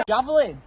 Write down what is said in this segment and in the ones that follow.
Javelin.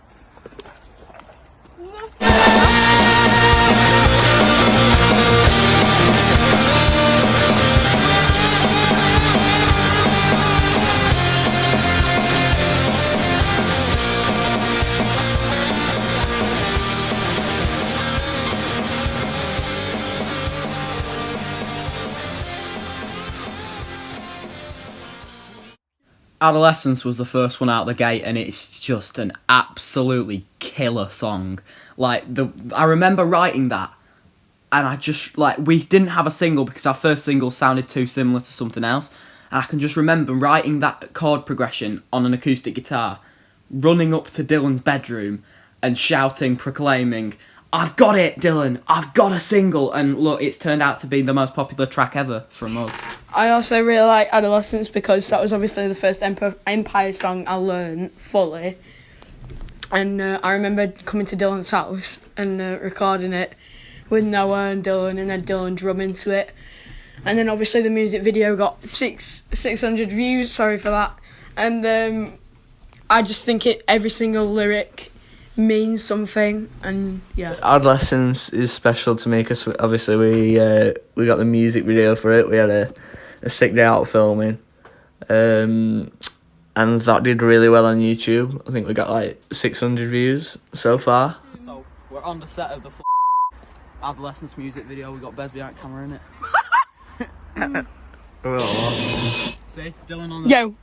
Adolescence was the first one out the gate, and it's just an absolutely killer song. I remember writing that, and I just, we didn't have a single because our first single sounded too similar to something else, and I can just remember writing that chord progression on an acoustic guitar, running up to Dylan's bedroom, and shouting, proclaiming, "I've got it, Dylan! I've got a single!" And look, it's turned out to be the most popular track ever from us. I also really like Adolescence because that was obviously the first Empire song I learned fully. And I remember coming to Dylan's house and recording it with Noah and Dylan, and then Dylan drumming to it. And then obviously the music video got 600 views, sorry for that. And I just think every single lyric means something, and yeah. Adolescence is special to me because obviously we got the music video for it. We had a sick day out filming, and that did really well on YouTube. I think we got 600 views so far. So we're on the set of the Adolescence music video. We got Bez behind camera in it. See, Dylan on the. Yo!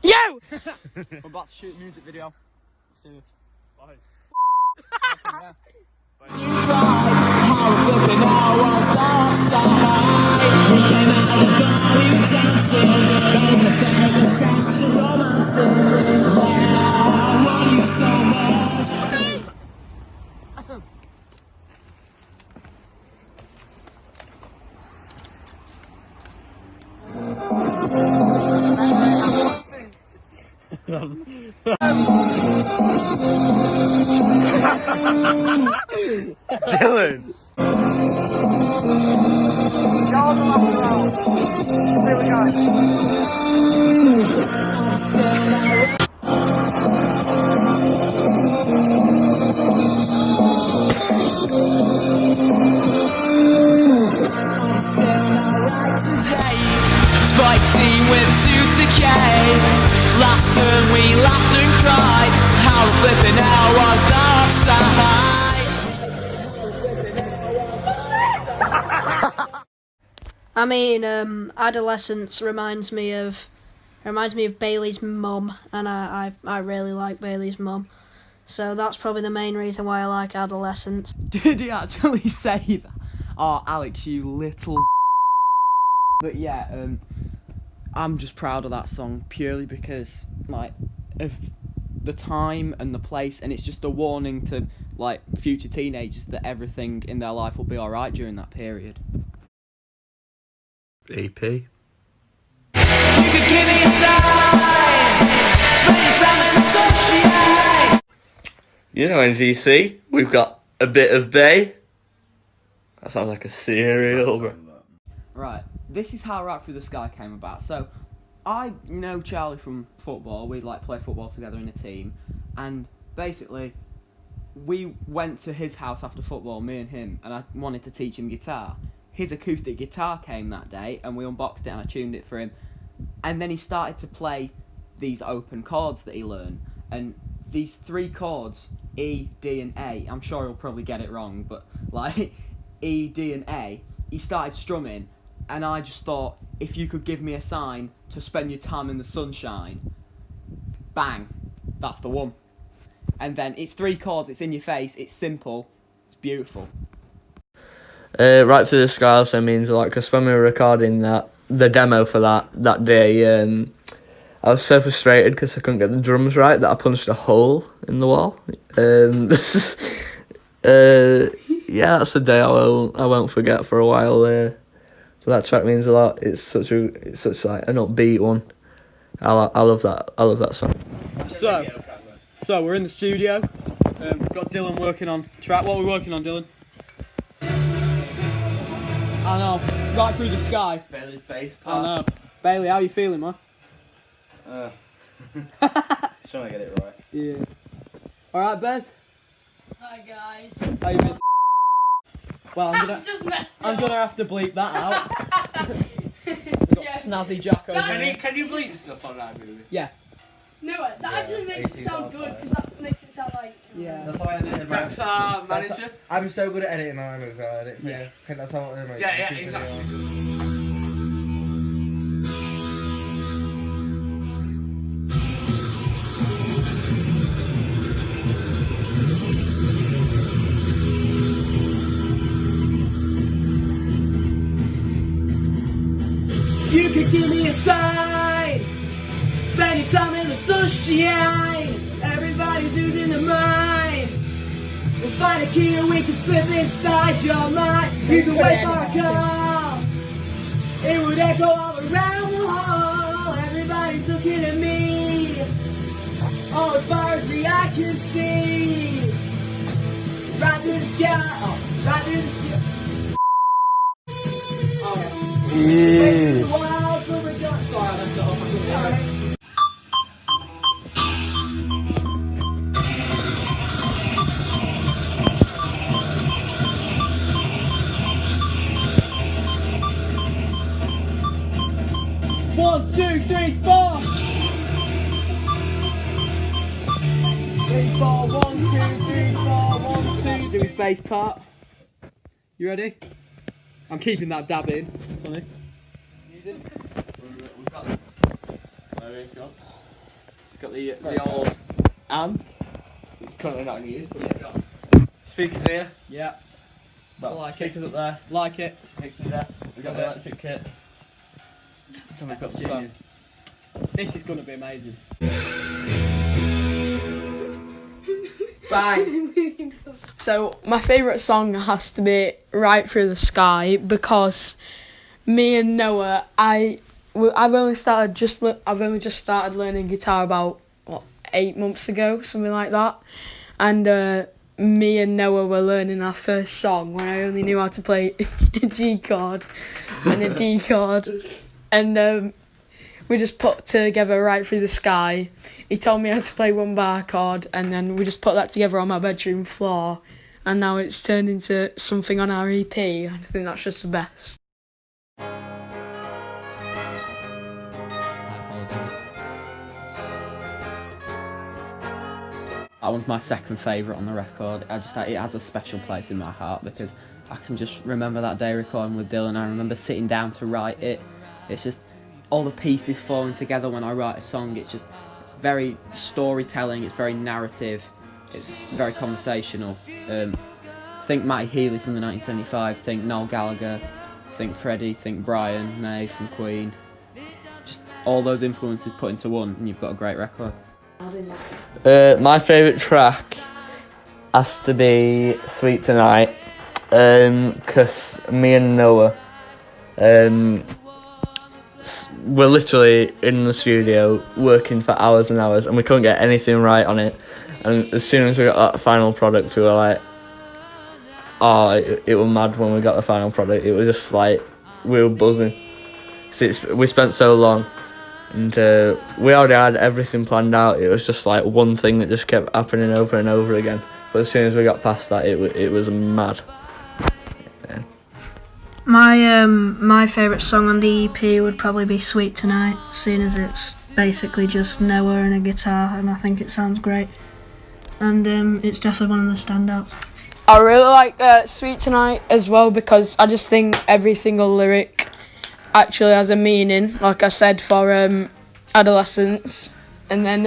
We're about to shoot a music video. Let's do this. Bye. Dylan! Spike team with suit decay. Last turn we laughed and cried. How the flipping hell was the offside? I mean, Adolescence reminds me of Bailey's mum, and I really like Bailey's mum, so that's probably the main reason why I like Adolescence. Did he actually say that? Oh, Alex, you little. But yeah, I'm just proud of that song purely because of the time and the place, and it's just a warning to future teenagers that everything in their life will be alright during that period. EP. You could give me a time. Spend your time in the sunshine. You know, in VC, we've got a bit of Bay. That sounds like a cereal, bro. Right, this is how Right Through the Sky came about. So, I know Charlie from football. We'd play football together in a team, and basically, we went to his house after football, me and him, and I wanted to teach him guitar. His acoustic guitar came that day, and we unboxed it and I tuned it for him. And then he started to play these open chords that he learned. And these 3 chords, E, D, and A, I'm sure he'll probably get it wrong, but E, D, and A, he started strumming, and I just thought, if you could give me a sign to spend your time in the sunshine, bang, that's the one. And then it's 3 chords, it's in your face, it's simple, it's beautiful. Right Through the Sky also means because when we were recording the demo for that day, I was so frustrated because I couldn't get the drums right that I punched a hole in the wall. Yeah, that's a day I won't forget for a while. But that track means a lot. It's such an upbeat one. I love that song. So we're in the studio. Got Dylan working on track. What are we working on, Dylan? I know. Right Through the Sky. Bailey's bass part. I know. Bailey, how you feeling, man? Trying to get it right. Yeah. Alright, Bez? Hi guys. How you been? Well, Just messed I'm gonna have to bleep that out. We've got Snazzy Jack over here. Can you bleep stuff on that movie? Yeah. No, that actually makes it sound good because that makes it sound like. Yeah. That's why I edited my. Jack's our manager. I'm so good at editing my movie. I edit. Yes. I think that's how I make Yeah, YouTube exactly. videos. You could give me a sign. Spend your time in the sunshine. Everybody's losing their mind. We'll find a key and we can slip inside your mind. You can wait for a call. It would echo all around the hall. Everybody's looking at me. All as far as the eye can see. Right through the sky. Oh, right through the sky. Okay. Sorry, I messed it up. I'm sorry. One, two, three, four. 3, 4, 1, 2, 3, 4, 1, 2. Do his bass part. You ready? I'm keeping that dab in. Funny. Music. We've got. Where is it gone? It's got the old amp. It's currently not in use, but we've got speakers here. Yeah. Got Like it. speakers up there. Like it. Mixing desk. We've got the electric kit. And we've got the song. This is going to be amazing. Bye. So my favourite song has to be "Right Through the Sky" because me and Noah, I've only just started learning guitar about 8 months ago, something like that, and me and Noah were learning our first song when I only knew how to play a G chord and a D chord, and we just put together "Right Through the Sky." He told me how to play one bar chord, and then we just put that together on my bedroom floor, and now it's turned into something on our EP. I think that's just the best. That one's my second favourite on the record. It has a special place in my heart because I can just remember that day recording with Dylan. I remember sitting down to write it. It's just all the pieces falling together when I write a song. It's just very storytelling. It's very narrative. It's very conversational. Think Matty Healy from the 1975. Think Noel Gallagher. Think Freddie. Think Brian May from Queen. Just all those influences put into one, and you've got a great record. My favourite track has to be "Sweet Tonight," because me and Noah, we're literally in the studio working for hours and hours, and we couldn't get anything right on it. And as soon as we got that final product, we were like, "Oh, it was mad when we got the final product." It was just like we were buzzing. We spent so long. And we already had everything planned out. It was just like one thing that just kept happening over and over again. But as soon as we got past that, it was mad. Yeah. My favourite song on the EP would probably be "Sweet Tonight," seeing as it's basically just Noah and a guitar, and I think it sounds great. And it's definitely one of the standouts. I really like "Sweet Tonight" as well because I just think every single lyric actually has a meaning, like I said, for adolescents. And then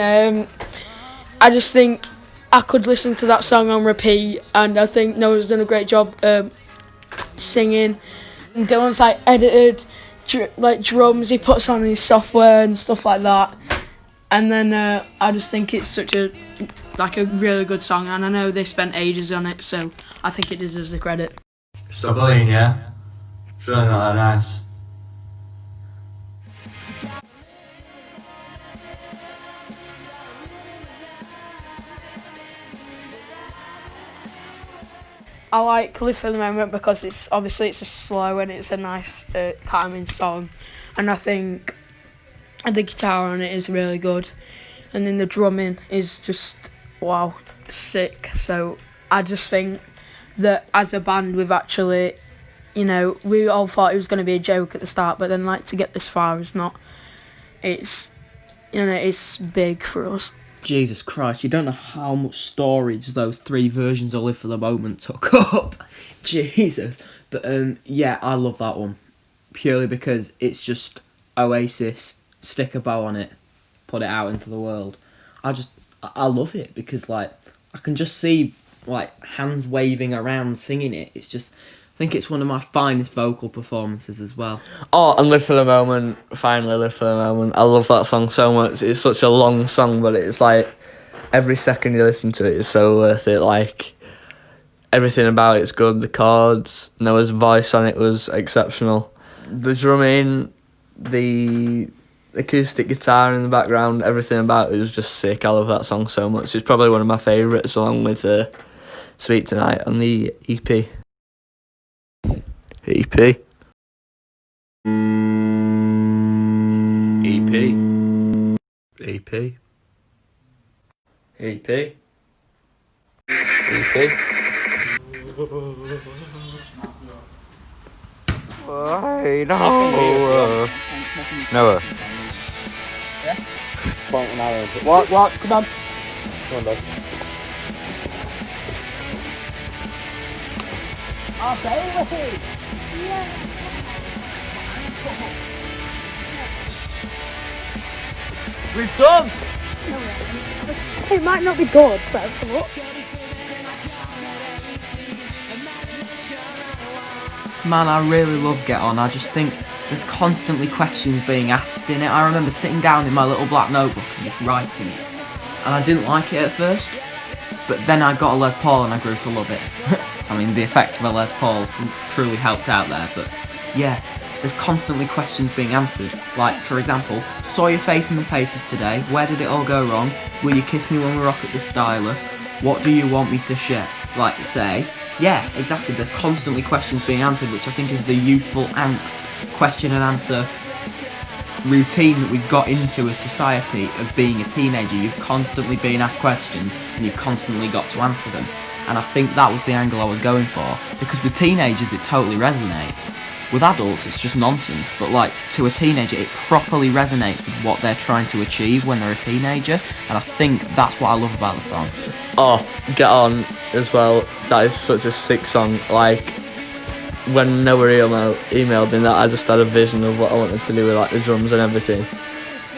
I just think I could listen to that song on repeat, and I think Noah's done a great job singing. And Dylan's like edited drums he puts on his software and stuff like that. And then I just think it's such a really good song, and I know they spent ages on it, so I think it deserves the credit. Stop bullying, yeah? It's really not that nice. I like "Live for the Moment" because it's a slow and it's a nice calming song, and I think the guitar on it is really good, and then the drumming is just wow. sick. So I just think that as a band we've actually, you know, we all thought it was going to be a joke at the start, but then like to get this far is not. It's, you know, it's big for us. Jesus Christ, you don't know how much storage those 3 versions of Live for the Moment took up. Jesus. But yeah, I love that one. Purely because it's just Oasis, stick a bow on it, put it out into the world. I love it because like I can just see like hands waving around singing it. It's just, I think it's one of my finest vocal performances as well. Oh, and Live for the Moment, finally Live for the Moment. I love that song so much. It's such a long song, but it's like every second you listen to it is so worth it. Like everything about it's good. The chords, Noah's voice on it was exceptional. The drumming, the acoustic guitar in the background, everything about it was just sick. I love that song so much. It's probably one of my favourites, along with Sweet Tonight on the EP. EP. EP. EP. EP. Why no? Noah. What? Come on. Come on, dog. Oh, baby! We've done! It might not be good, but it's a look. Man, I really love Get On. I just think there's constantly questions being asked in it. I remember sitting down in my little black notebook and just writing it. And I didn't like it at first, but then I got a Les Paul and I grew to love it. I mean, the effect of a Les Paul truly helped out there, but yeah, there's constantly questions being answered. Like, for example, saw your face in the papers today, where did it all go wrong? Will you kiss me when we rock at the stylus? What do you want me to share? Like, say, yeah, exactly, there's constantly questions being answered, which I think is the youthful angst, question and answer routine that we've got into as society of being a teenager. You've constantly been asked questions and you've constantly got to answer them. And I think that was the angle I was going for, because with teenagers it totally resonates. With adults it's just nonsense, but like to a teenager it properly resonates with what they're trying to achieve when they're a teenager, and I think that's what I love about the song. Oh, Get On as well. That is such a sick song. Like when Noah emailed me that, I just had a vision of what I wanted to do with like the drums and everything,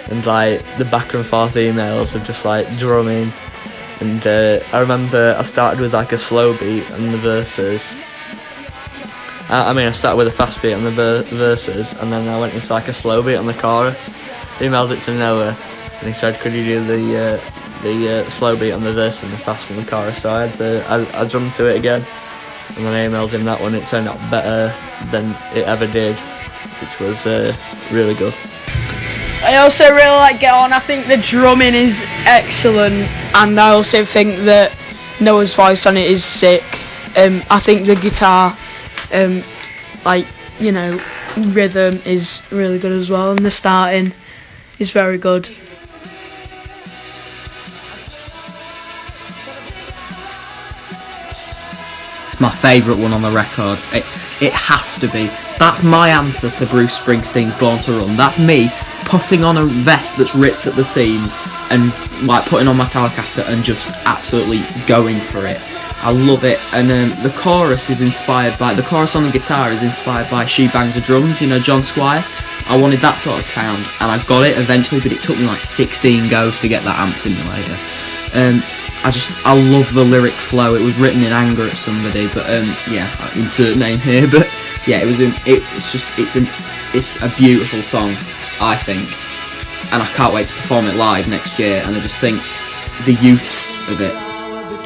and like the back and forth emails of just like drumming. And I remember I started with like a slow beat on the verses. I started with a fast beat on the verses, and then I went into like a slow beat on the chorus. Emailed it to Noah, and he said, "Could you do the slow beat on the verse and the fast on the chorus?" So I drummed to it again, and then I emailed him that one. It turned out better than it ever did, which was really good. I also really like Get On. I think the drumming is excellent, and I also think that Noah's voice on it is sick. I think the guitar, rhythm is really good as well, and the starting is very good. It's my favourite one on the record. It has to be. That's my answer to Bruce Springsteen's Born to Run. That's me putting on a vest that's ripped at the seams and like putting on my Telecaster and just absolutely going for it. I love it. And the chorus on the guitar is inspired by She Bangs the Drums, you know, John Squire. I wanted that sort of sound, and I got it eventually, but it took me like 16 goes to get that amp simulator. I love the lyric flow. It was written in anger at somebody, but I insert name here, but yeah, it's a beautiful song, I think, and I can't wait to perform it live next year. And I just think the youth of it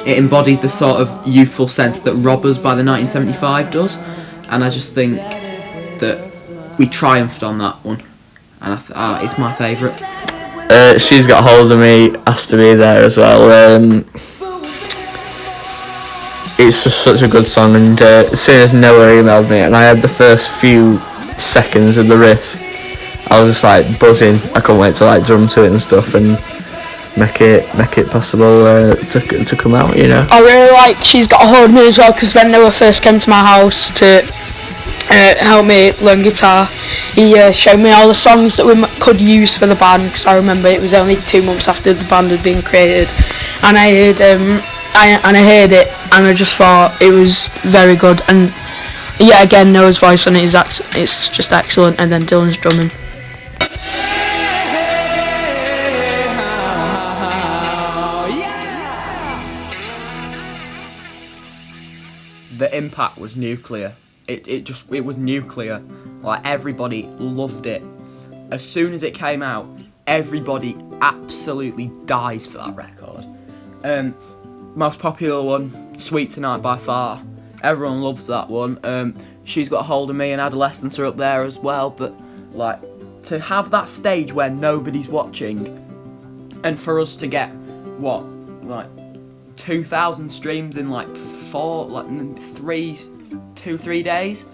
embodied the sort of youthful sense that Robbers by the 1975 does, and I just think that we triumphed on that one, and it's my favourite. She's Got Hold of Me has to be there as well. It's just such a good song, and as soon as Noah emailed me and I had the first few seconds of the riff, I was just like buzzing. I couldn't wait to like drum to it and stuff, and make it possible to come out, you know. I really like She's Got a Hold of Me as well, because when Noah first came to my house to help me learn guitar, he showed me all the songs that we could use for the band, because I remember it was only 2 months after the band had been created, and I heard it, and I just thought it was very good. And yeah, again, Noah's voice on it it's just excellent, and then Dylan's drumming. The impact was nuclear. It was nuclear. Like, everybody loved it. As soon as it came out, everybody absolutely dies for that record. Most popular one, Sweet Tonight by far. Everyone loves that one. She's Got a Hold of Me and Adolescence are up there as well. But like, to have that stage where nobody's watching, and for us to get 2,000 streams in like 3 days,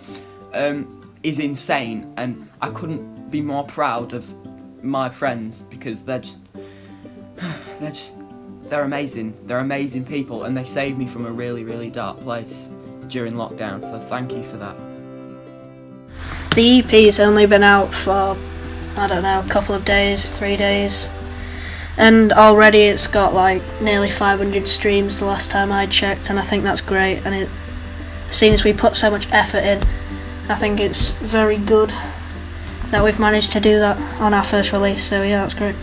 is insane, and I couldn't be more proud of my friends, because they're amazing. They're amazing people, and they saved me from a really, really dark place during lockdown, so thank you for that. The EP's only been out for, I don't know, a couple of days, 3 days. And already it's got like nearly 500 streams the last time I checked, and I think that's great. And seeing as we put so much effort in, I think it's very good that we've managed to do that on our first release. So yeah, that's great.